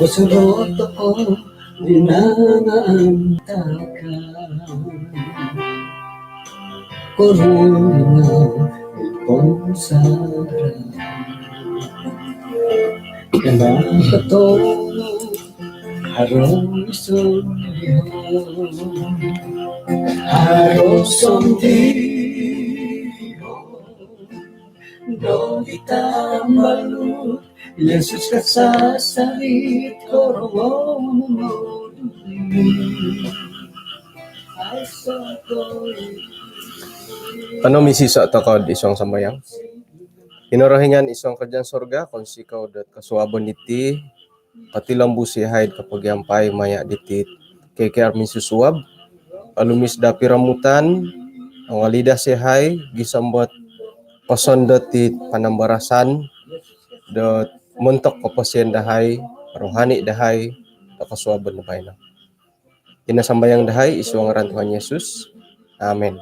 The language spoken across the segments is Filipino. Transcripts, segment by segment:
Usulot ako, dinangaantakan. Kurungan itong sarap. Kanakato, harong isulihon. Harong sondihon. No itambalut, Yesus ka sa sarit korong ay sa Ano misisa takod isong sambayang? Hinorahingan isong kadyang sorga kung sikaw dat kasuabon iti patilambu si haid kapag yampay maya ditit kay armin susuab alumis da piramutan ang alida si hay gisambot pasondot ti panambarasan dot muntok kapasyen dahay rohani dahay da kasuabon na bayna. Inasambayang dahay isu ang ngaran Tuhan Yesus. Amen.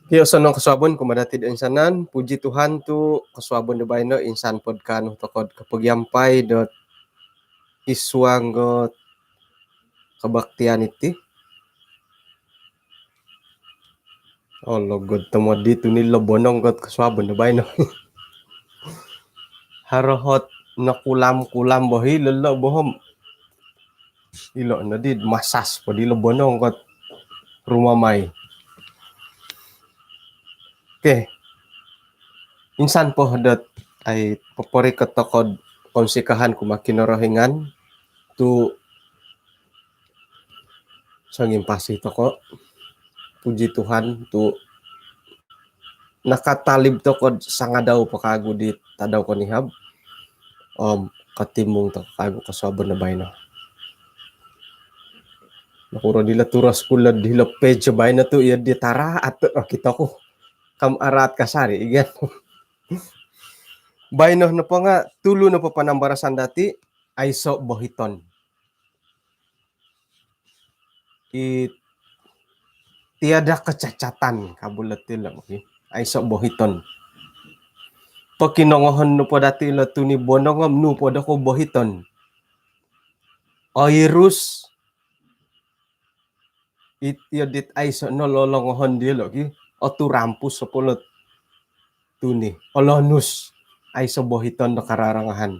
Hiyo sa nung kaswabon, kumadatid insanan, puji Tuhan tu kaswabon na bayno, insan pod kano tokod kapag yampay dot iswang got kabaktian iti. Oh, logod tamo dito nila bonong got kaswabon na bayno. Harohot na kulam-kulam bohi, lalo bohom. Ilo na did, masas po dilo bonong got rumamay. Okay. Insan po dot ay papori katokod konsikahan kumakinorohingan tu sanging pasito ko. Puji Tuhan tu nakatalib to ko sanga daw pakago di tadaw ko nihab. Katimong to kago kasabon na bayno. Nakuro dila turas kula dila page bayna tu iya di tara at kita ko kam arat kasari igen. Bayno na po nga tulo na po panambarasan dati ay so bohiton. Tiada kecacatan kabulat tila okay? Ay so bohiton. Pakinongohon no po dati la tuni bonongom no po dako bohiton. Oirus itiyadit ay so nolongohon dilo okay? O turampus so pulot tuni. Olonus ay so bohiton na kararangahan.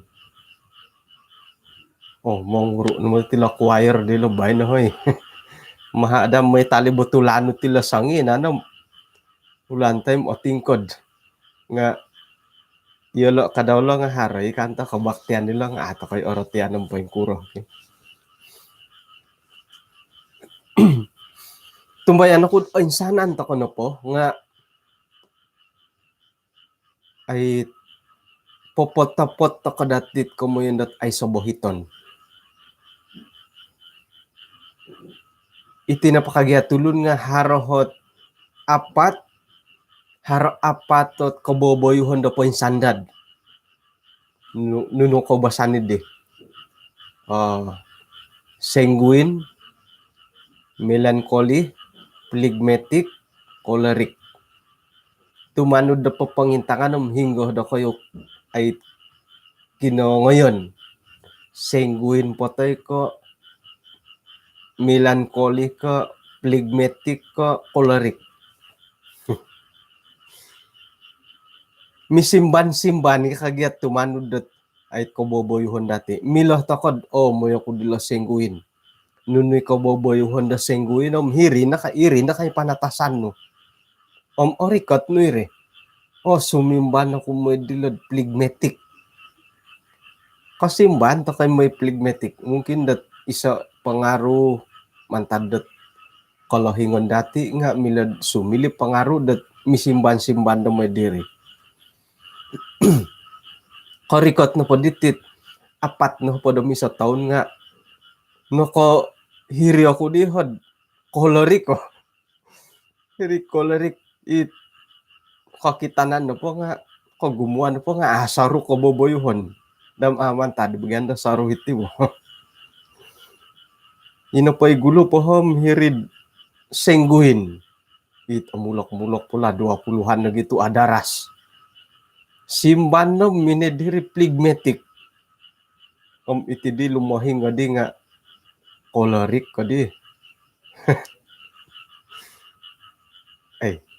Oh, monguro naman tila choir dilo bay na hoy. Mahadam may talibutulano tila sangin ano ulan time o tingkod nga yolo kadawlo nga haray kanta kabaktian nila nga ato kay orotian ng poing kuro. Okay? Tumbayan ako insanan to kono po nga ay popot-tapot to kadatit ko mo yun dat ay sobohiton. Iti napakagiatulun nga harohot apatot kaboboyuhon da po yung sandad. Nuno ko basanid eh. Sanguine, melancholy, phlegmatic, choleric. Tumanod da po pangintangan ng hinggo da kayo ay kinongoyon. Sanguine po tayo ko, melancholy ko, phlegmatic ko, choleric. Misimban-simban kagiat tumanod dat ay kaboboyuhon dati. Miloh takod moyo ko dilo sanguine. Nunoy kaboboyuhon da sanguine hiri na kay panatasan no. Orikot no ire. Sumimban ako mo dilod phlegmatic. Kasimban to kay may phlegmatic. Mungkin dat isa pangaro mantadot kalohingon dati nga milad sumili pangaro dat misimban-simban do may diri. Korikot na po ditit apat na po dumi sa taon nga no ko hiri ako dihod choleric ko. Hiri choleric it kakitanan na po nga kagumuan na po nga asaru ko boboyuhon dam aman tadi bagian da saru iti mo. Ino po gulo po hom hirid sanguine Amulok-mulok pula 20-an na gitu adaras. Simbanom minediri pligmetik. Iti di lumahing nga kolerik kadi.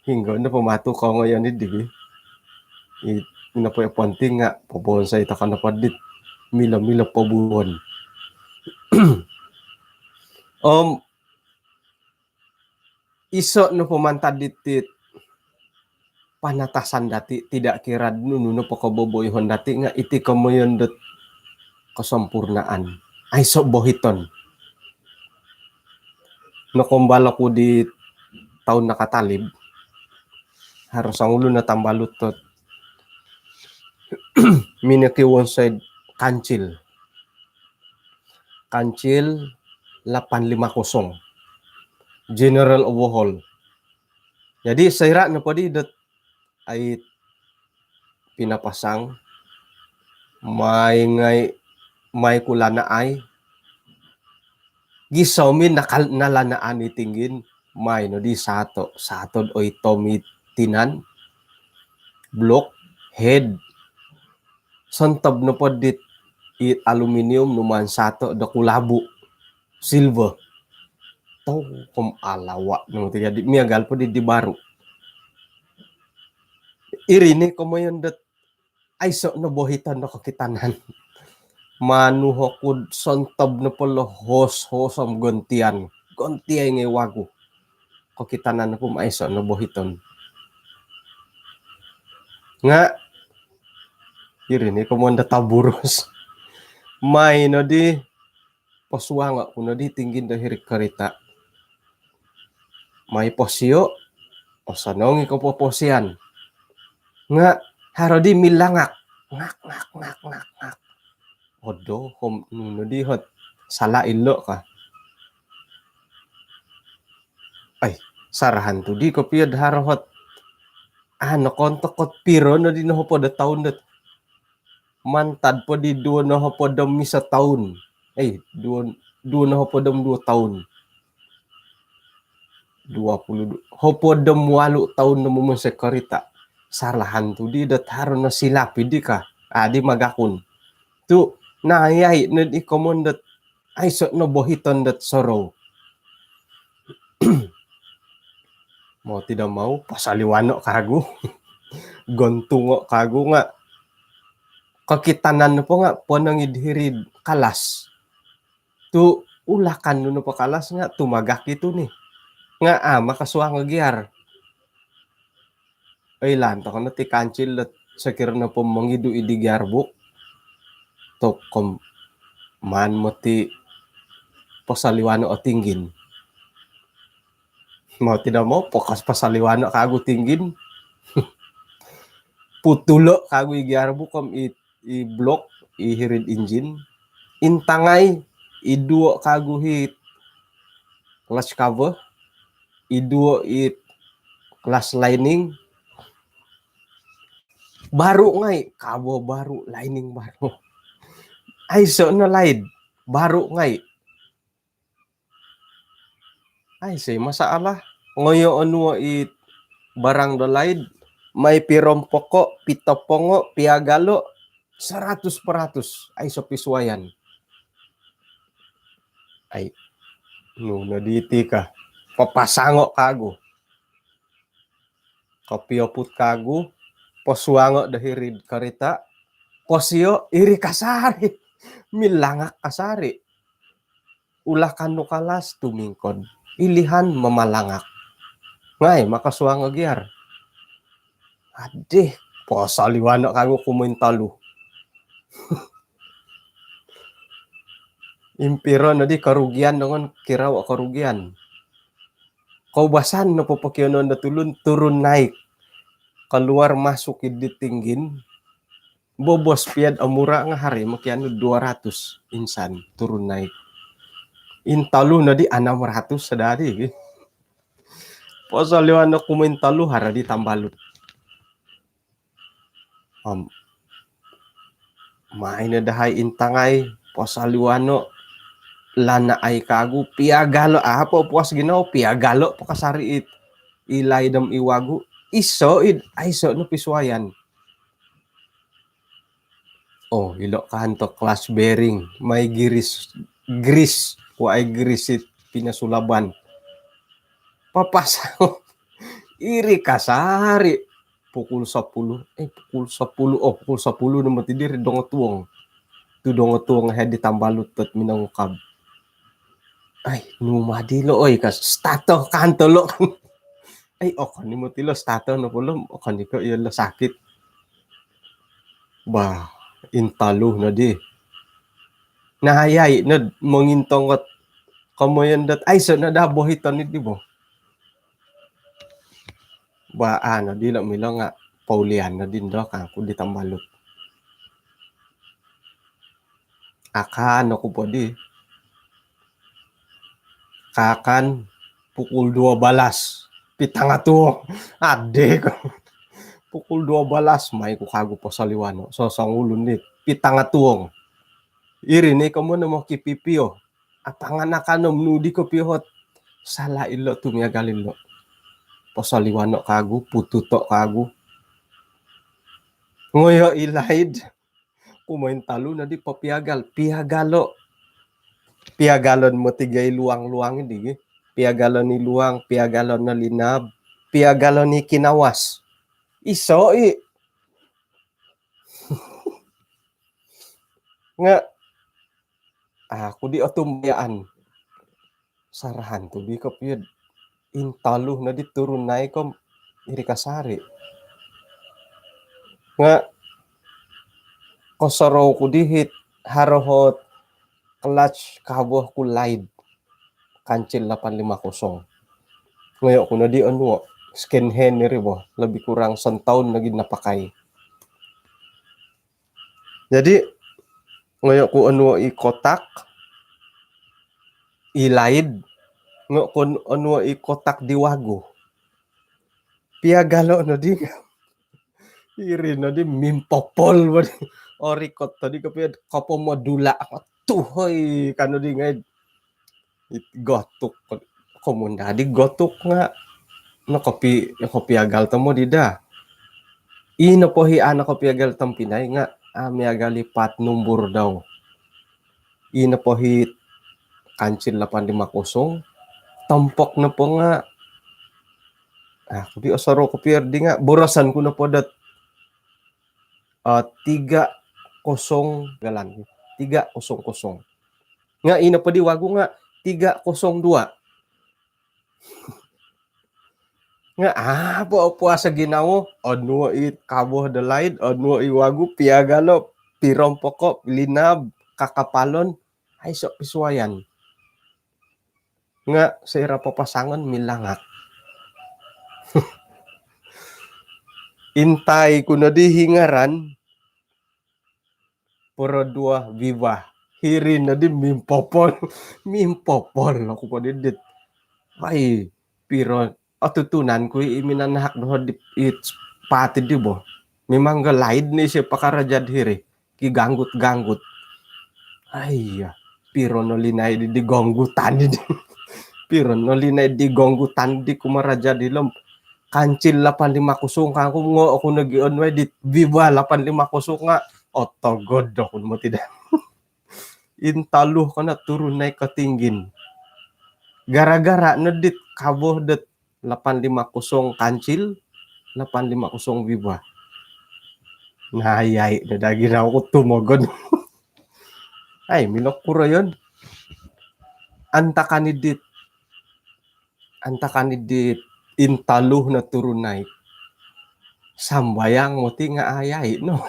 Hingga na pamato ka ngayon ni Dibi. Ina po penting nga pobonsai ta kana padit mila-mila pabuon. Iso no pemantad ditit panatasan dati tidak kira nuno pakaboboyhon dati nga iti kamoyon det kesempurnaan. Ay so bohiton. Nakumbala ko di tahun nakatalib harus ang ulo na tambalot tot minakiwon sa kancil 850 General Overhaul. Jadi saya na po di dat ay pinapasang may kulana ay gisaw min nalanaan itinggin may no di satod oy tomitinan block head santab na po dit aluminium numan sato da kulabu silver tau kom alawa no tiga di miagal po di baru irini komayon dat ay so no bohitan no kakitanan manuhokud santab na pala hosam gontian ngay wago kakitanan na po maiso no bohiton nga irini komayon da taburos may no di paswanga kuno di tinggin da hirik karita may posyo o sanong ikaw po posian nga harodi milangak ngak odo hom nuno di hot sala ilo ka ay sarahan tu di ko piyad harahot kontok piro no di no po da taon dat mantad po di duo na ho po dam misa taon. Duo na ho po dam 2 taon. 20 ho po dam 8 taon na mo sa karita. Sarahan tu di dat haro na silapi di ka. Di magakon. Tu naayay na di komon dat ay so no bohiton dat sorow. Mau tidak mau pasaliwano kago. Gontungo kago nga. Kakitanan po nga po nang idhirid kalas. Tu ulakan no pa kalas nga tumagak ito ni. Nga makaswa nga giyar. Ay lanto ka na ti kancil at sakir na po mangidu idigyarbuk. To kom man mo ti pasaliwano o tinggin. Mau tidak mau pokas pasaliwano kago tinggin. Putulo kago igyarbuk kom i-block, i-hirid engine, intangay, iduo kaguhit clutch cover, iduo clutch lining, baru ngay, kabo baru, lining baru. Ay, so na laid, baru ngay. Ay, say, masalah, ngoyo ano barang dalaid, may pirong poko, pitopongo, piagalo, 100% ay so piswayan. Ay, no, naditi ka. Papasango kago. Kapioput kago. Poswango dahirid karita. Posyo, iri kasari. Milangak kasari. Ulakan no kalas, tumingkod. Ilihan, mamalangak. Ngay, makaswango giyar. Adih, posaliwano kago kumintalo. Impiro na di karugian dengan kiraw karugian. Kaubasan na popokyonon na turun naik. Keluar masuk ditinggin. Bobos piad amura nga hari makiano 200 insan turun naik. Intalo na di 600 sadari. Posaliwan na kumintalo hara di tambalut. Main na dahay intangay, posaliwano, lana ay kago, piagalo, po puas ginaw, piagalo, pakasari ilaydam iwagu iso aiso no piswayan. Oh, ilo kanto class bearing, may gris, ay grisit pinasulaban. Papasang iri kasari. Pukul 10. Pukul 10. Oh, pukul 10 naman tidir dongotuong. Tu dongotuong head ditambalut tot minangukab. Ay, numadilo oy kas stato kanto lo. Ay, ni mo tilo stato no pulom. Ni ko yelo sakit. Bah, intalo na di. Nahayay na mangintongot kamoyan dat ay so na dabohiton ni di bo. Ba ano di lang milo nga Paulian na din do ka kundi tambalot. Akan ako po di. Kakan pukul 12 pitang ato. Ade ko. Pukul 12 may kukago po sa liwano. So sangulon ni pitang atuong. Iri ni ko mo na mo kipipio. Apanganakan nudi ko pihot. Sala ilo tumiagalin lo. Posaliwano kagu, pututo kagu. Ngoyo ilaid. Kumain talo na di papiagal. Piagalo. Piagalon mo tigay luang-luang hindi. Piagalon ni luang, piagalon na linab. Piagalon ni kinawas. Iso nga. Ako di otumbayaan. Sarahan to di ko piyad. Intalo na di turunay ko iri kasari. Nga kosaro ko dihit harohot clutch kabuh ko live kancil 850. Ngayon ko na di ano skin hand ni ribo lebih kurang 1 taon na gid napakay. Jadi ngayon ko ano ikotak ilaid nga kon ano ikotak diwago. Piagalo no di. Iri no di mimpopol ba di. Orikot tadi kapiyad kapo modula ako tuhoy kano di ngay gotuk komunda di gotuk nga nakopiagal tamo dida. Ino po hi ana kopiagal tam Pinay nga miagali pat numbur daw. Ino po hi kancil 850 tampok na po nga di osaro ko di nga burasan ko na po dat 30 galan 300 nga ina pa di wago nga 302 nga po sa ginawo ano kabuh dalaid ano iwago piagalo pirom poko linab kakapalon ay so piswayan nga sa ira papasangon milangat. Intay ko na di hingaran puro 2 viva hirin na di mimpopol ako pa didit ay pero atutunan ko iminanahak no it's pati di bo memang galaid ni siya pakarajad hiri ki ganggut ay pero no linay di gonggutan di pero no linay di gonggutan di kumaraja di lom kancil 850 ka ako nag-on way di viva 850 nga otogod ako mo tidak intalo ka na turunay katinggin gara-gara nadit kaboh det 850 kancil 850 viva nahayay dadagi na ako tumogod. Ay milok puro yun anta kanidit intaluh na turunay sambayang mo ti nga ayay no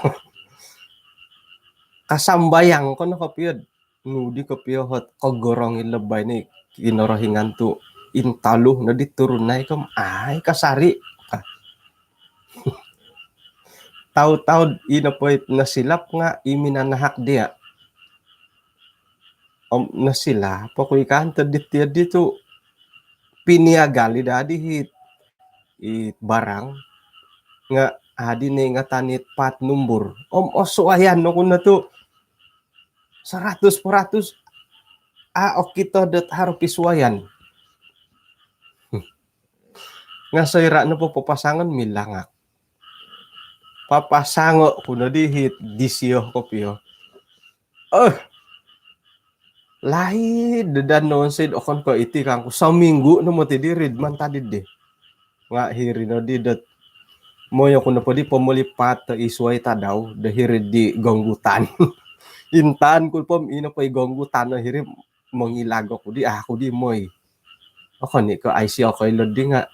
kasambayang ko na kapiyod nudi kapiyot kagorong ilabay ni kinorohingan to intaluh na di turunay kam ay kasari taw inapoy nasilap nga iminanahak dia nasila pakuy kanto dito piniagali dadi hit barang nga adi ni nga tanit pat numbur osuayan no kun na to 100% okito dat haro piswayan Nga sayra na po papasangan milangak. Papasango kuno dihit disyo ko piyo. Oh, lahi dedan non sid okon ko iti kang sa minggu no mo ti dirid man tadid de. Nga hiri no di dat moyo kuno po di pamulipat isway ta daw dahiri di gonggutan. Intan kul pom ino pa gonggutan na hiri mangilago ko di ako di moy. Ako ni ko ay siya ko ilod di nga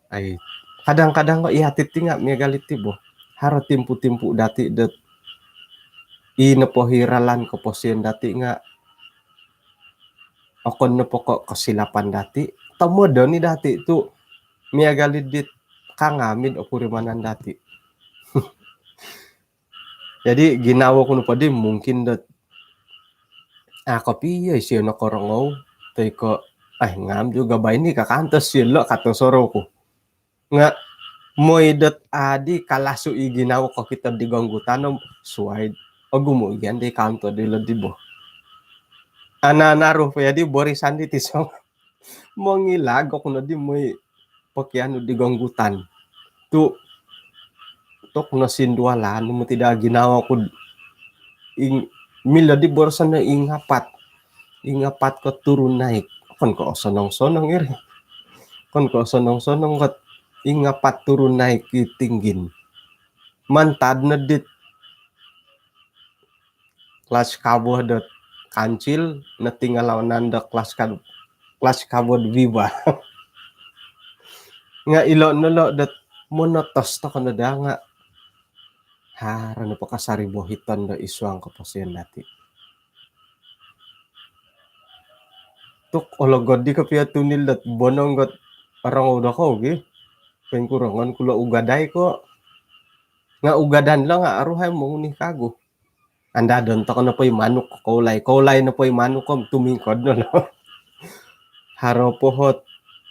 ay kadang-kadang ko ihatit ti nga mi galit ti bo. Haro timpu-timpu dati det ino po hiralan ko po siyan dati nga okon no po ko kasilapan dati. Tamo daw ni dati tu mi galit dit kangamid o purimanan dati. Jadi ginawa ko no pa di mungkin dat ako piya siya na korongaw tay ko ay ngam juga ba ini kakantos sila katosoro ko nga moy dat adi kalaso i ginawa ko kita di gonggutan no suway o gumuyan di kanto di lodibo ana naro pa di borisan di tisong mongilag ako na di moy pakiano di gonggutan tu tok na sindwalan mo tidak ginawa ko ing mila di borsan na ingapat ko turun naik kon ko sonong-sonong iri kon ko sonong-sonong kat ingapat turun naik itinggin mantad na dit kelas kabuh dat kancil na tingalaw nanda kelas kabuh viva nga ilo nolo dat monotos to kono da nga harano pa kasari bohiton da iswang ko pasien dati tuk ologod di kapia tunil dat bonong got parang udah ko gi pengkurangan kula ugaday ko nga ugadan lang nga aruhay mo ni kago anda don to kono poy manuk kaulay na poy manuk kom tumingkod no haro pohot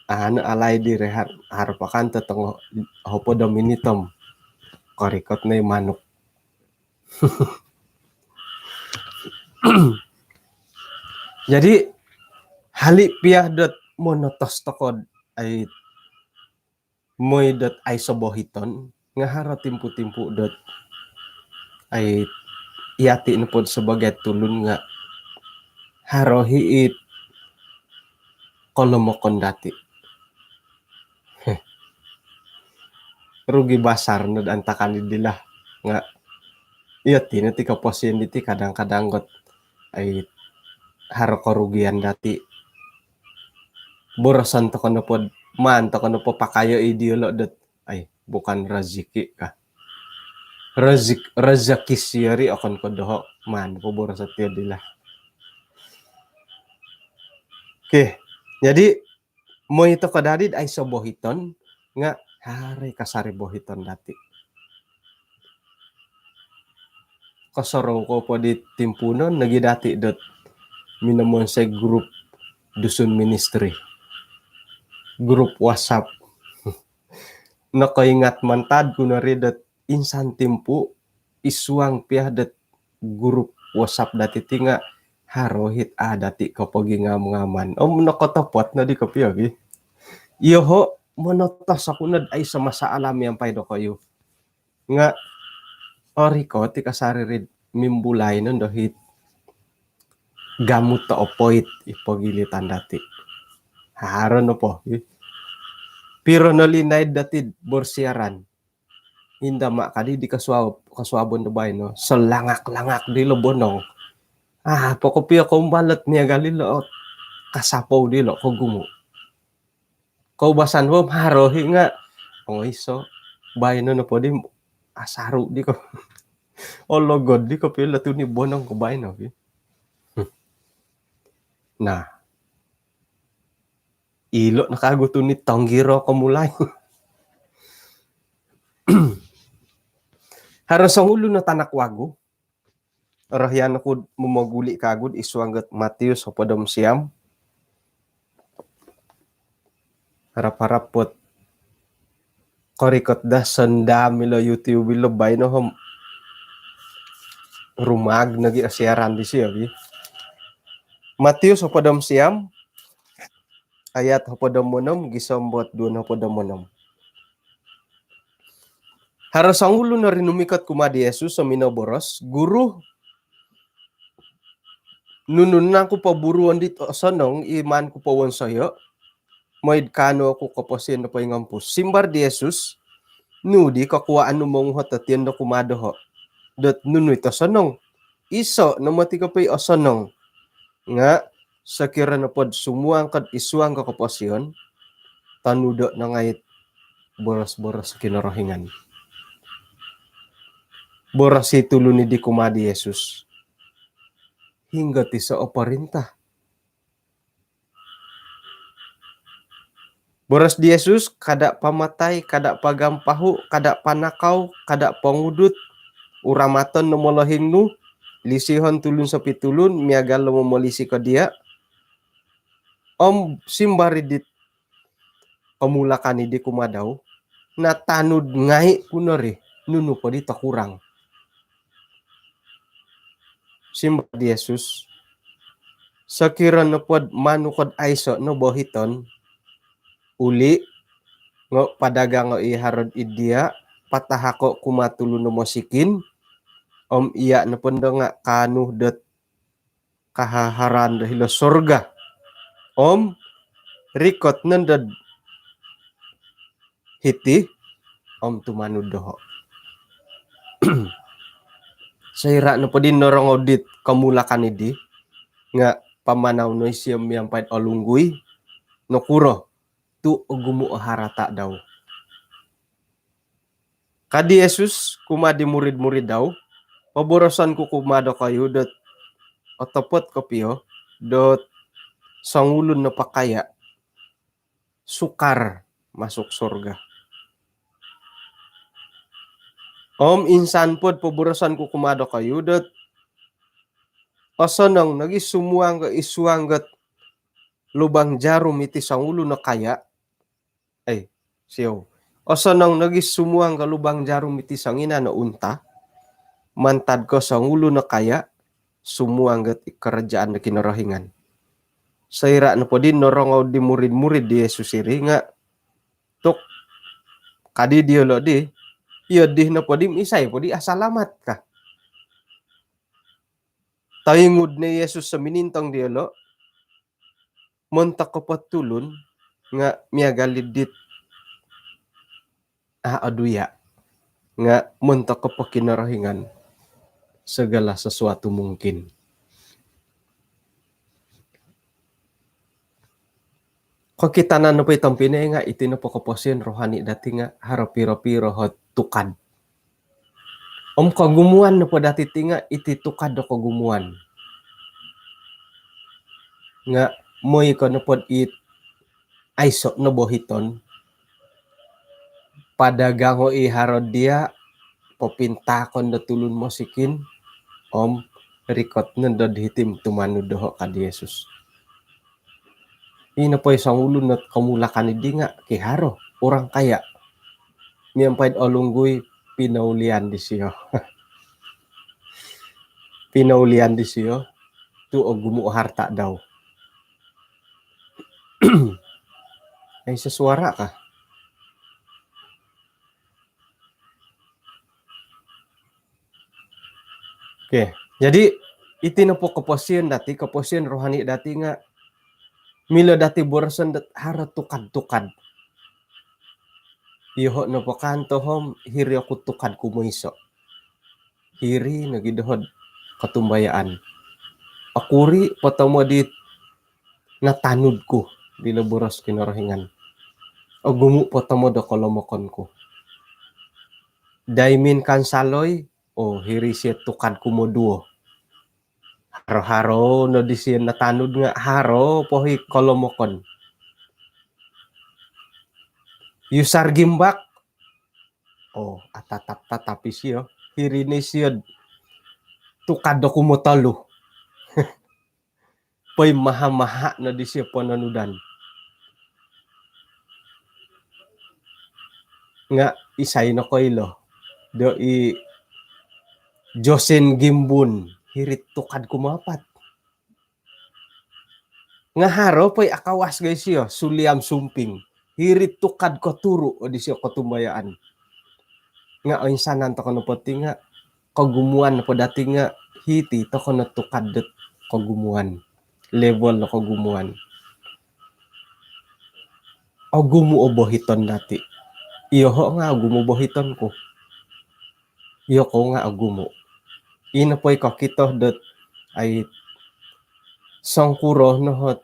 ano alay di rehar haro pakan teteng hopo dominitom korikot na yung manuk jadi hali piah dot monotos tokod ay moy dot ay sobohiton nga haro timpu-timpu dot ay iati na pod sebagai tulun nga haro hiit kolomokon dati rugi basar no antakan dila nga iati na ti kaposyen diti kadang-kadang got ay haro kerugian dati borosan to kono pod man to kono po pakayo idiolo dot ay bukan rezeki ka rezeki siri akon ko doho man po borosan tiyo dila oke jadi mo ito kadadid ay sobohiton nga hari kasari bohiton dati kasaro ko po di timpunon nagi dati dot minamon sa grup dusun ministry grup WhatsApp nakaingat mantad kunari dat insan timpu isuang piadat grup WhatsApp dati tinga harohit dati kapag ngam-ngaman nakotopot na di kapiyagi iyo ho monotos ako nad ay sa masaalam yang paydo kayo nga ori ko ti kasaririd mimbulay nun dohit gamut ta opoit ipagilitan dati haro no po pero nalinay dati borsiaran hinda makadi di kaswabon na bay no so langak-langak di lo bonong pokopia ko balat niya galilo kasapaw di lo ko gumo ko basan mo harohi nga iso bay no po di asaru di ko ologod di ko pila tu ni bonong ko bay no nah ilo nakaguto ni Tonggiro kumulay. Haros ang ulo na tanakwago. Rahyan ako mumaguli kagud iswanggat Matius o padom siyam. Harap-harap pot. Korikot da sanda milo YouTube milo bay no hom. Rumag nagi asyaran di siya. Matius o padom siyam. ayat 36 gisombot 26. Harasang ulo na rinumikat kumadi Yesus sa minaboros, guru nunun na ko paburuan dito sanong iman ko pawon sayo, moid kano ako kapasin na paingampus. Simbar di Jesus, nudi kakuhaan mo mong hotatien na kumado ho. Dot nunoy to sanong, iso na mati ka pa'y asanong, nga sa kira na pod sumuang kad isuang kakapasyon, tanudo na ngayit boras-boras kinarahingan. Boras itulo ni di kumadi Jesus. Hingga ti sa oparinta. Boras di Jesus, kada pamatay, kada pagampahu, kada panakaw, kada pangudut, uramaton no molohing nu, lisihon tulun sa pitulun, miagal mo molisi ka dia. Simbari dit kamulakan ni di kumadaw, na tanud ngai kunori, nunu pa di takurang. Simbar di Jesus, sa kira na pod manukod aiso no bohiton, uli, ngo padaga ngo iharod idia, patahako kumatulo no mosikin, iya na pondo nga kanuh det kahaharan dahil sorga. Rikot nandad hiti, tumanud doho. Saira na po din norong audit kamulakan idi, nga pamanaw no siyam yang pahit alungguy, no kuro, tu gumu harata daw. Kadi Jesus, kumadi murid-murid daw, paborosan ko kumado kayo, dot otopot kopiyo, dot sangulun na pakaya, sukar masuk surga. Insan pod paborosan ko kumado kayo, dot asanang nagisumuang ka isuanggat lubang jarum iti sangulo na kaya, siyaw. Asanang nagisumuang ka lubang jarum iti sangina na unta, mantad ko sangulo na kaya, sumuanggat ikarajaan na kinarahingan. Saira na po din norongaw di murid-murid di Jesus iri nga, tuk, kadi diyo di, iya di na po di isay po di asalamat ka. Tayingud ni Jesus sa minintang diyo, montak ko patulun, nga miyagalidit aduya, nga montak ko pakinarahingan, segala sesuatu mungkin. Kung kita na po itong pinay nga, iti na po kaposin rohani dati nga, harapiro-piro hot tukad. Kagumuan na po dati tinga, iti tukad o kagumuan. Nga, mo'y ko na po aiso na bohiton, padagango iharod dia, popintakon na tulun mo sikin, rikot na dadhitim tumanud doho ka di Jesus. Ina po isang ulun at kamulakan ni nga, kiharo, orang kaya. Miyampahid olunggoy, pinaulian di siyo. Pinaulian di siyo, tu o gumu harta daw. Ay sesuara ka. Oke, jadi iti na po kaposyen rohani dati nga, mila dati borosan dat hara tukad-tukad. Iho na po kanto hom, hiri ako tukad kumuiso. Hiri nagidohod katumbayaan. Akuri patamo dit natanud ko di laboras kinarahingan. O gumu patamo da kolomokon ko. Daimin kansaloy, hiri siya tukad kumoduo. Haro-haro no di siya natanud nga haro pohi kolomokon. Yusar gimbak, atatap-tatapi siya. Hiri ni siya tukad do kumotalo. Poy maha-maha na di siya pananudan. Nga isay na ko ilo. Do Josen Gimbun, hirit tukad kumapat. Nga haro pa'y akawas guys siya, suliam sumping. Hirit tukad ko turo o di siya katumbayaan. Nga o insanan to kono pati nga kagumuan na po dati nga hiti to kono tukad det kagumuan. Level na kagumuan. O gumu o bohiton dati. Iyo ho nga gumu bohiton ko. Iyo ko nga gumu. Ina po'y kakito det ay sangkuro no hot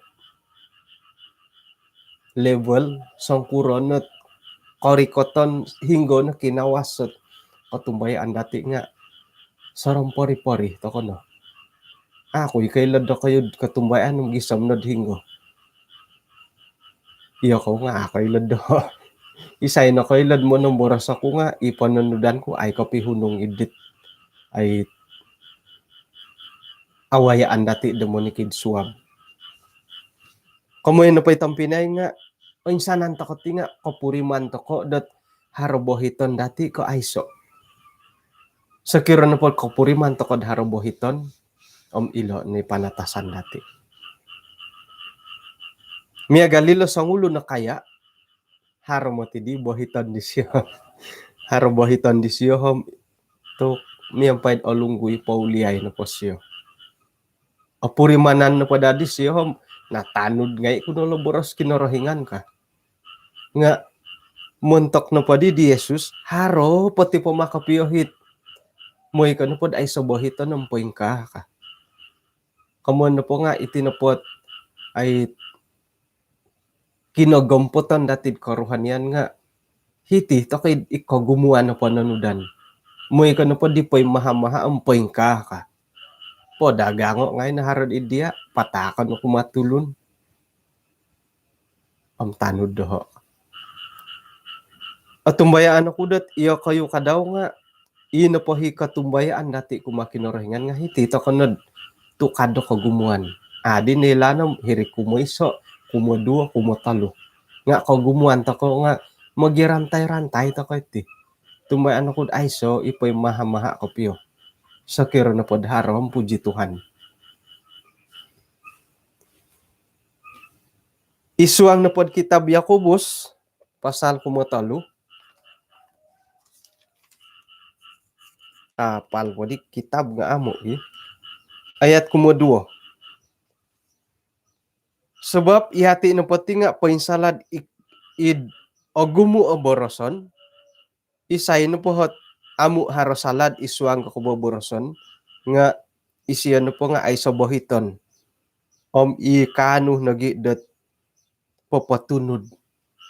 level sangkuro no korikoton hinggo na kinawasot katumbayaan dati nga sarang pori-pori to kono. Ako ikailad na kayo katumbayaan ng gisamnod hinggo. Iyo ko nga ako ilad do. Isay na kailad mo ng boras ako nga ipananudan ko ay kapihunong idit ay awayaan dati demonikid suwab. Kamoy na pa'y tampinay nga o insanan takot nga kapuriman to ko dat harobohiton dati ko aiso. Sa kiro na po kapuriman to ko harobohiton ilo ni panatasan dati. Mia galilo sa ulo na kaya haro mo tidi bohiton di siya. Haro bohiton di siya to miyang paid olungguy pauliay na po siya. Apurimanan na po dadi siya natanod ngay kuno boros kinorohingan ka. Nga muntok na po di Jesus haro pati po makapiyohit. Moy ka na po ay sabohiton ng poing ka. Kamu na po nga itinapot ay kinagompotan datid karuhan yan nga hiti to kay ikagumuan na po nanudan. Moy ka na po di po'y mahamaha ang poing ka. Po dagango ngay na harod idia patakan o kumatulon. Ang tanod do. At tumbayaan ako dat iyo kayo kadaw nga ina po hi katumbayaan dati kumakinorohingan nga hiti to kanod tukado kagumuan. Adi nila na hiri kumuiso, kumudua, kumutalo. Nga kagumuan to ko nga magirantay-rantay to ko iti. Tumbayaan ako ay so ipoy mahamaha ko piyo. Sa kiro na po haram puji Tuhan. Isuang na po kitab Yakobus pasal kumutalo. Apal po di kitab nga amo ayat kumuduo. Sebab ihati na pati nga painsalad id ogumu oboroson isay na po hot amu harosalad isuang kakuboboroson nga isiya na po nga ay sobohiton ikano nagi dat papatunod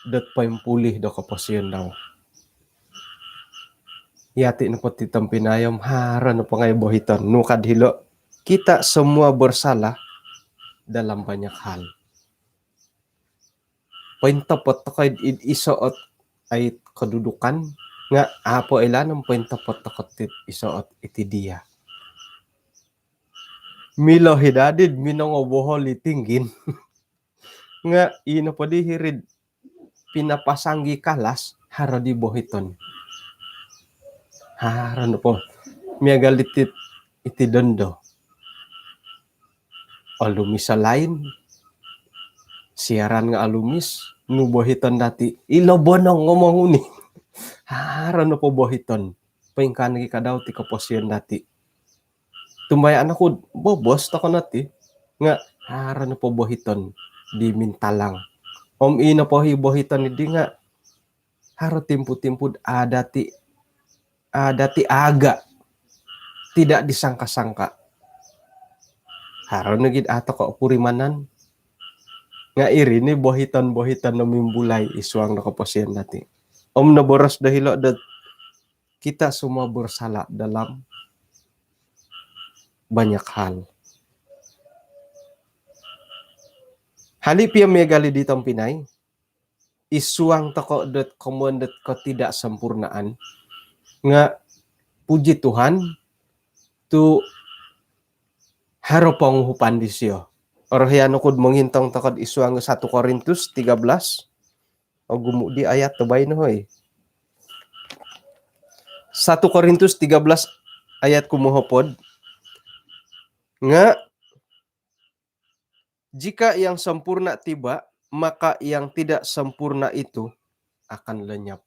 dat paimpulih do kapasyon daw. Yati na po titang pinayam hara na po ngay bohiton nukad hilo kita semua bersalah dalam banyak hal. Poin tapot takay isoot ay kedudukan nga apo ilan ang poin tapot takot isoot iti dia. Milo hidadid minongobohol itinggin nga ino po di hirid pinapasanggi kalas haro di bohiton. Hara na po miagalitit iti dondo. Alumis sa lain siaran nga alumis nubohiton dati ilobonong ngomong uni. Hara na po bohiton paingkan gi kadaw ti kaposyon dati. Tumbayaan ako bobos ta nati nga hara na po bohiton di mintalang. Ina po hi bohiton di nga haro timpu-timpud dati aga tidak disangka-sangka. Haro na gid ato ka purimanan nga iri ni bohitan-bohitan na mimbulay isuang nakaposyon dati. Naboras dahilo dat kita semua bersalah dalam banyak hal. Halip yang megali ditang Pinay, isuang tako dat komandat ketidak sempurnaan nga puji Tuhan tu haropong hupan di siyo. Orhyano kud menghintong takod isuang 1 Korintus 13 o gumu di ayat tebay no hoy. 1 Korintus 13 ayat kumuhopod nga Jika yang sempurna tiba, maka yang tidak sempurna itu akan lenyap.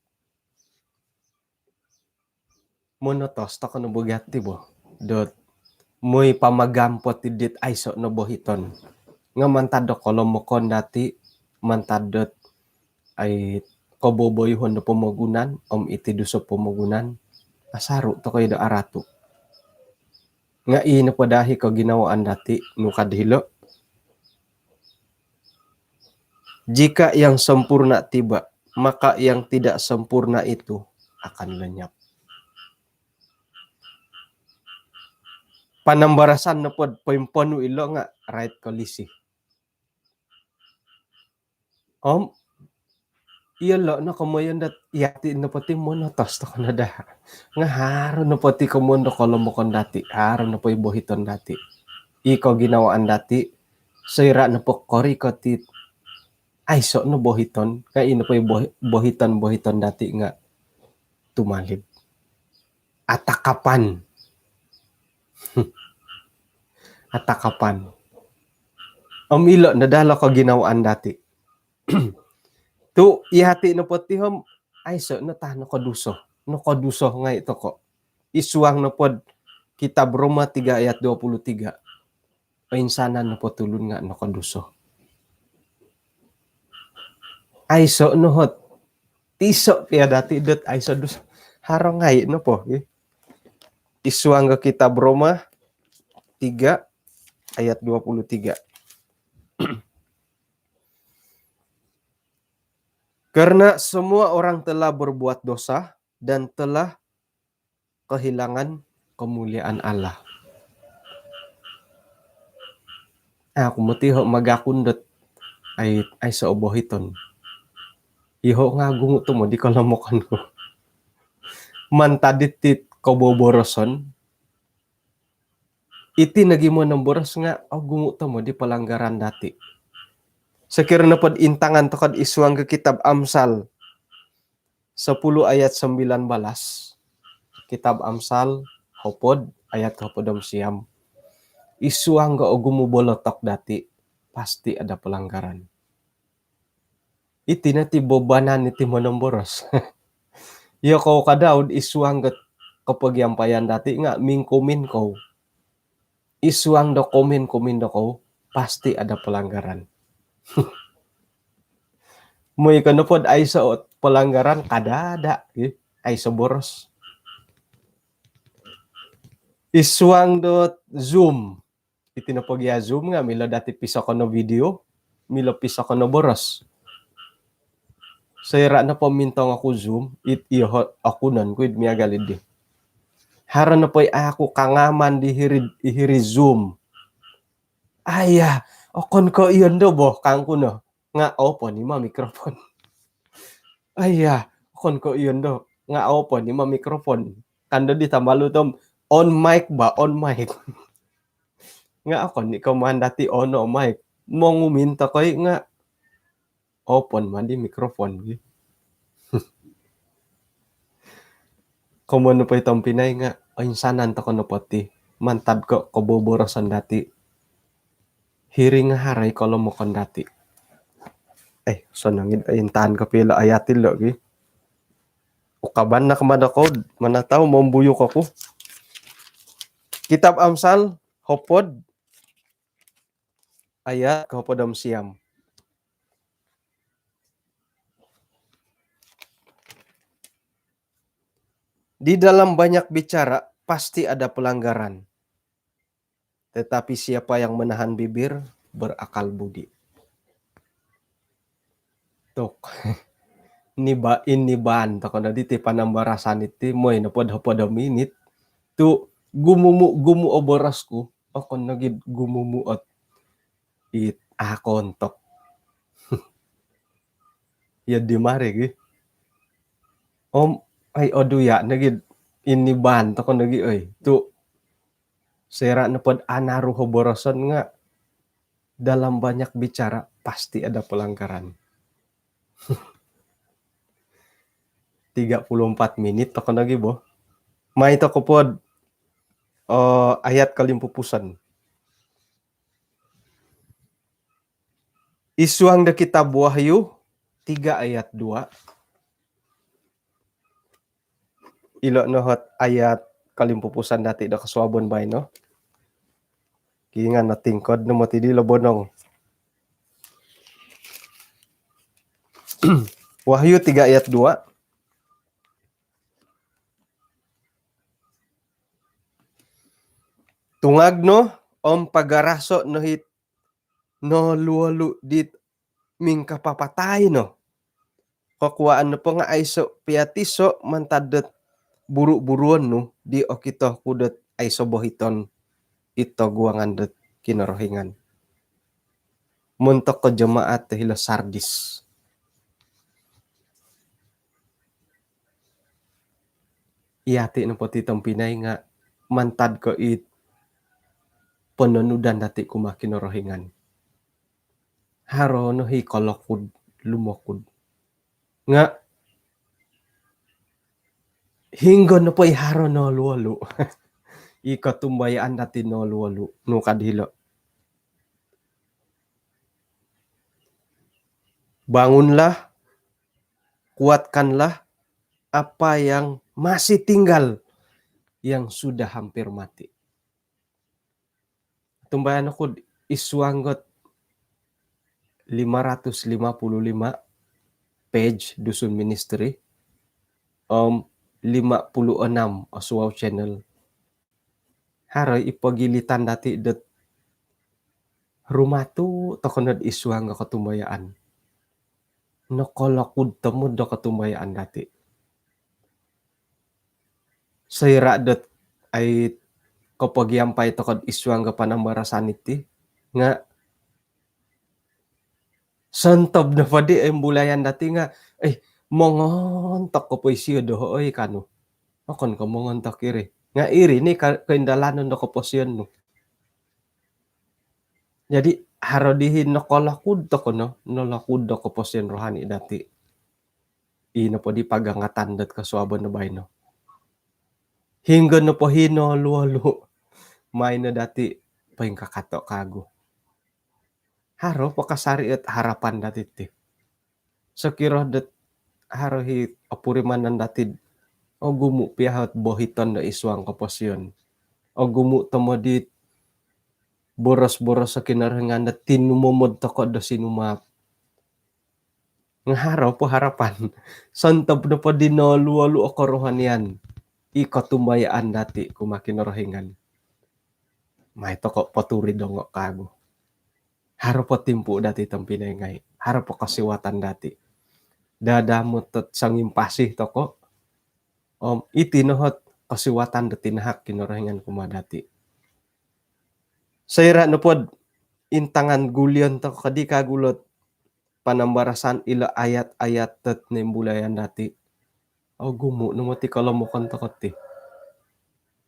Monotos ta kono bogati bo. Dot muy pamagampot tidit aiso no bohiton. Nga mantadok kalau mokon dati mantadot ay koboboyhon no pomogunan om iti duso pomogunan asaru to kayo da aratu. Nga ina padahi ko ginawaan dati nukadhilo. Jika yang sempurna tiba, maka yang tidak sempurna itu akan lenyap. Panambarasan na pod poimponu ilo nga right kolisi. Om, iya lo na kamayan dat yati na pati mo na tos to na da. Nga haro na pati kamundo kolomokon dati. Haro na po ibohiton dati. Iko ginawaan dati. Sira na po kori ko ti ay so no bohiton. Kaya ino po bohiton dati nga tumalib. Atakapan. Atakapan. Om ilo nadala ko ginawaan dati. Tu ihati no poti hom ay so no ta no koduso. No koduso nga ito ko. Isuang no pod Kitab Roma 3 ayat 23. Painsanan no potulun nga no koduso. Ay so no hot. Tiso kaya dati dot ay so dus harong ngay no po. Isuang ke Kitab Roma 3 ayat 23. Karena semua orang telah berbuat dosa dan telah kehilangan kemuliaan Allah. Aku mati ho magakundot ay sa obohiton. Iho nga gungo to mo di kalamokan ko. Mantaditit koboboroson. Iti nagimo ng boros nga gungo to mo di palanggaran dati. Sekira na pod intangan to kad isuang ke Kitab Amsal 10 ayat 19. Kitab Amsal hopod ayat hopodom siam. Isuang ga gumubolotok dati pasti ada pelanggaran. Iti na ti bobanan iti monomboros. Iyo ko kadaud isuang ga kapagyampayan dati nga mingkumin ko. Isuang do komen do ko pasti ada pelanggaran. Muy kanupod ay sa pelanggaran kadada ay sa boros. Isuang dot Zoom. Itinapagya Zoom nga mila dati pisa ko no video, mila pisa ko no boros. Sayra na pamintang ako Zoom, ihot ako nan kuid miya galid di. Hara na po'y ako kangaman di hiri Zoom. Aya, okon ko iyon do bo, kang kuno. Nga opo ni ma mikrofon. Aya, okon ko iyon do. Nga opo ni ma mikrofon. Kando di tamalo tom, on mic ba? On mic. Nga ako ni kumahan dati on mic. Monguminta ko'y nga open man di mikrofon. Kumano pa itong Pinay nga, ay sanan to ko no pati. Mantad ko kaboborosan dati. Hiring nga haray ko mo kon dati. Ay, so nangin ayintaan ka pila ayatil lo. Ukaban na kamad ako, manataw, mambuyok ako. Kitab Amsal, hopod, ayat kahopodam siam. Di dalam banyak bicara, pasti ada pelanggaran. Tetapi siapa yang menahan bibir, berakal budi. Tok. Niban. Tako na diti panambarasan iti, moy napod-hapod minit. Tu gumu oboras ko. Ako nagid gumumuot. It akontok. Ya di marig ay oduya nagid iniban to ko nagi tu sera na pod anaru hoboroson nga dalam banyak bicara pasti ada pelanggaran. 34 menit to ko nagi bo. May to ko pod ayat kalimpupusan. Isuang da kitab Wahyu 3 ayat 2. Ilo nohot ayat kalimpupusan dati da kasuabon bay no. Kiingan na tingkod no mo tidi lobonong. Wahyu 3 ayat 2. Tungag no om pagaraso no hit no luwalu dit ming kapapatay no. Kakuaan no po nga ay so piatiso mantadet buru-buruan no di o kito kudet ay sobohiton ito guangan det kinorohingan. Muntok ko jemaat hilo Sardis. Iyati no po titong Pinay nga mantad ko it penunudan dati kumakinorohingan. Haro no hi kolokud lumokud. Nga hinggo no po iharo no luwalu. Ika tumbayaan dati no luwalu no kadhilo. Bangunlah, kuatkanlah apa yang masih tinggal yang sudah hampir mati. Tumbayan ako isuanggot 555 page Dusun Ministry 56 Oswaw channel. Haroy ipagilitan dati det rumah tu tokonod isuang nga katumbayaan. Nakalakud tamo da katumbayaan dati. Sayra det ay kapag yampay tokod isuang nga panambarasan iti nga santob na padi ay bulayan dati nga mongontok ko po isiyo dohoy kano. Akon ka mongontok iri. Nga iri ni kaindalanon na kaposyon no. Jadi harodihin nakalakud to ko no. Nalakud do kaposyon rohani dati. Ino po di pagangatan dat kasuabon na bay no. Hingga no po hino luwalu. May na dati paing kakato kago. Haro pakasari at harapan dati ti. So kiro dat haro hi apurimanan dati o gumu piyahot bohiton na iswang kaposyon. O gumu tomodit boros-boros sa kinarangan na tinumumod to ko do sinumap. Nga haro po harapan. Santob na po dinoluwalu o korohanian. Ikatumbayaan dati kumakinorohingan. May to ko paturi dongo kago. Haro po timpu dati itong pinangay. Haro po kasiwatan dati. Dadamot at sangimpasih to ko. Itinohot kasiwatan dati nahak kinorohingan kumadati. Sayra no pod intangan gulyon to kadi kagulot panambarasan ila ayat-ayat tet nembulayan dati. Gumu no mo ti kalomokon to ti.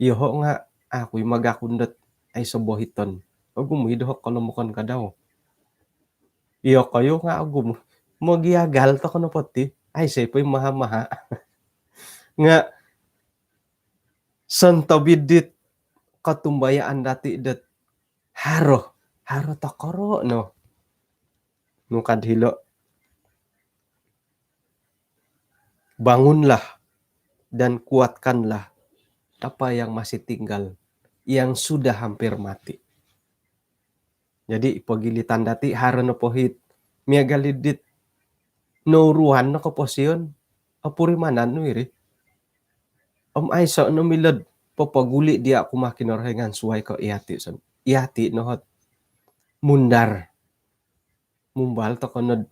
Iho nga ako'y magakundat ay sobohiton. Gumu idoh kalomokon ka daw. Iyo kayo nga gumu magiagal to kono poti. Ay sepoy maha-maha. Nga santabidit katumbayaan dati det haro takoro no. No kadhilo. Bangunlah dan kuatkanlah apa yang masih tinggal, yang sudah hampir mati. Jadi pagilitan dati haro no pohit miagalidit no ruhan no kaposyon apurimanan no iri. Aiso no milad papaguli dia kumakinorohingan suway ko iati son. Iati no hot mundar. Mumbal to konod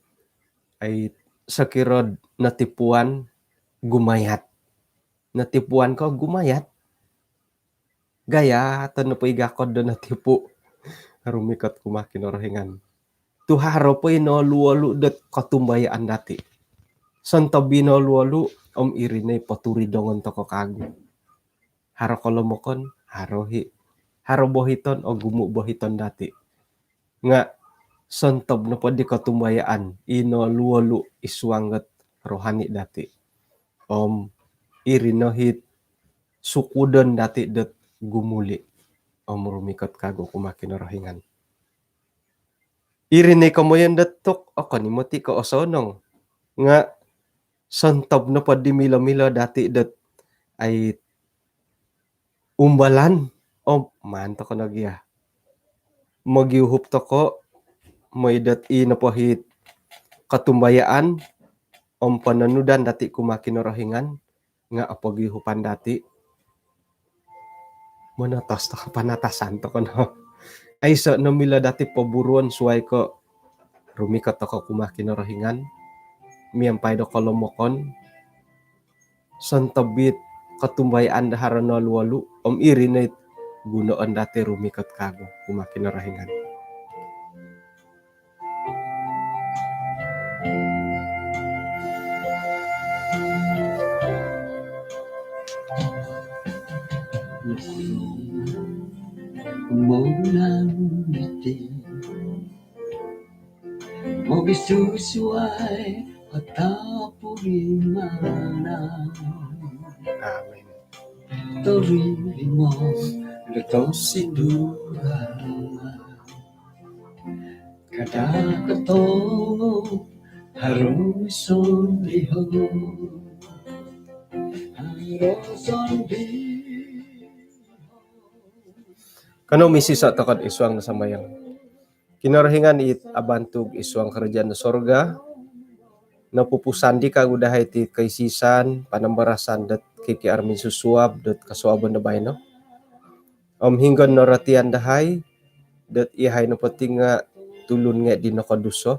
ay sakirod natipuan gumayat. Natipuan ko gumayat. Gaya to no po igakod do natipu. Rumikot kumakinorohingan. Tuharo po no luwalu det katumbayaan dati. Santabi no luwalu irinay paturi dongon to kago. Haro kolomokon, haro bohiton o gumu bohiton dati. Nga santab na po di katumbayaan ino luwalu iswangat rohani dati. Irinohit sukudon dati det gumuli. Rumikot kago kumakinorohingan. Irinig ko mo yung datok ako ni Moti ko osonong nga santab na pa di mila-mila dati dat ay umbalan o man to ko nagya magyuhup to ko may dat inapahit katumbayaan om pananudan dati kumakinorohingan nga apagyuhupan dati manatas to ka panatasan to ko no ay sa namila dati paburuan suway ko rumikat ako kumakinorohingan miyampay do kolomokon santabit katumbayaan daharan walu om irinit gunoan dati rumikat kago kumakinarahingan. Umulan natin Magisusuay at tapurin mana Amen. Torili mo Lutong sindura Kadakato Haruson liho Haruson liho Kano misi sa takad iswang na samayang. Kinarahingan it abantog iswang kerajaan na sorga. Napupusandi ka udahay ti kaisisan, panambarasan dat kiki armin susuab dat kasuaban na bay no. Hinggan naratian dahay dat ihay no pati nga tulun nga di nakaduso.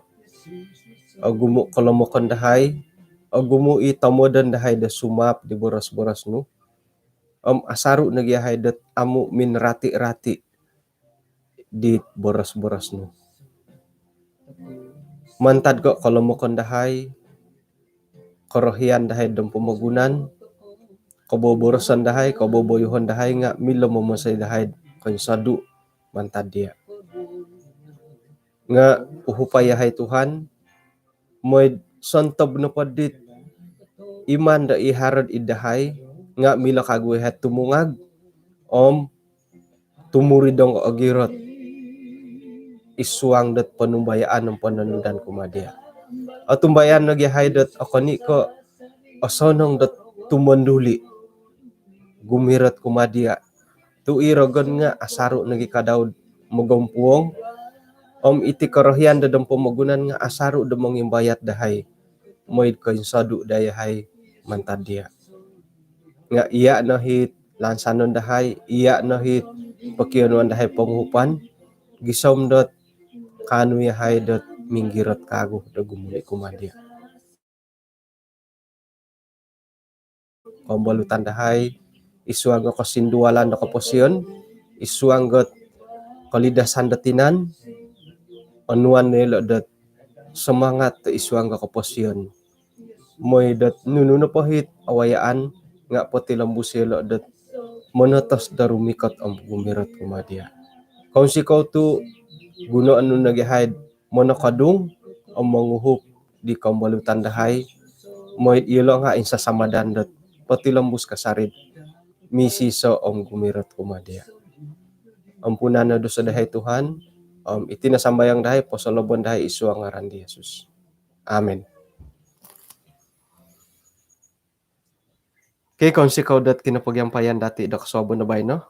Gumu kalamokan dahay. Gumu itamodan dahay da sumap di boras-boras no. Asaru nagyahay dat amu min rati-rati di boras-boras no. Mantad ko kalamokan dahay korohian dahay dong pamagunan kaboborosan dahay kaboboyohon dahay nga milo mamasay dahay konsadu mantad dia nga uhupayahay Tuhan moy santab na padit iman da iharad idahay nga mila kaguhat tumungag tumuridong agirot iswang dat panumbayaan ng pananudan kumadya. At tumbayan nagyahay dat ako ni ko asonong dat tumanduli gumirat kumadya. Tuiragon nga asaro nagikadaw magompuong iti karohian da pamagunan nga asaro da mangimbayat dahay moid kainsadu dayahay mantadya. Nga iya nahit lansanon dahay, iya nahit pakianuan dahay panghupan, gisom dot kanu yahay dot minggirot kago da gumuli kumadya. Pambalutan dahay, isuang ko sindualan da kaposyon, isuang got kalidasan datinan, anuan nila dot semangat ta isuang kaposyon. Moy dot nununo pahit awayaan nga pati lambuselo dot monotos da rumikot ang gumirot kumadya. Kung si kau tu guno anu nagyahay monokadung ang manguhup di kambalutan dahay moy ilo nga insa samadan dot pati lambus kasarid misi so ang gumirot kumadya. Ampunan na dosa dahay Tuhan iti nasambayang dahay posolobon dahay isu ang ngaran di Jesus. Amen. Kay kung si kau dat kinapagyampayan dati da kasobon na bay no?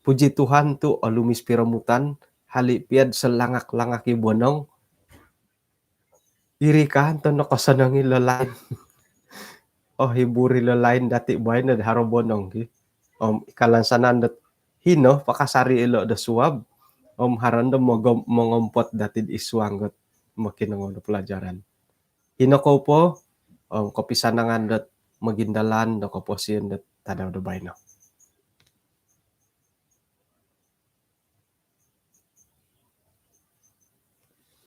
Puji Tuhan tu alumis piramutan halipiad sa langak-langak ibonong irikan to nakasanang ilalain hiburi lalain dati bay na harobonong ikalansanan dat hino pakasari ilo da suwab haranda mangompot dati di iswanggot makinangon pelajaran hino ko po kapisanangan dat magindalan da kaposyon dat tadaw da bay no.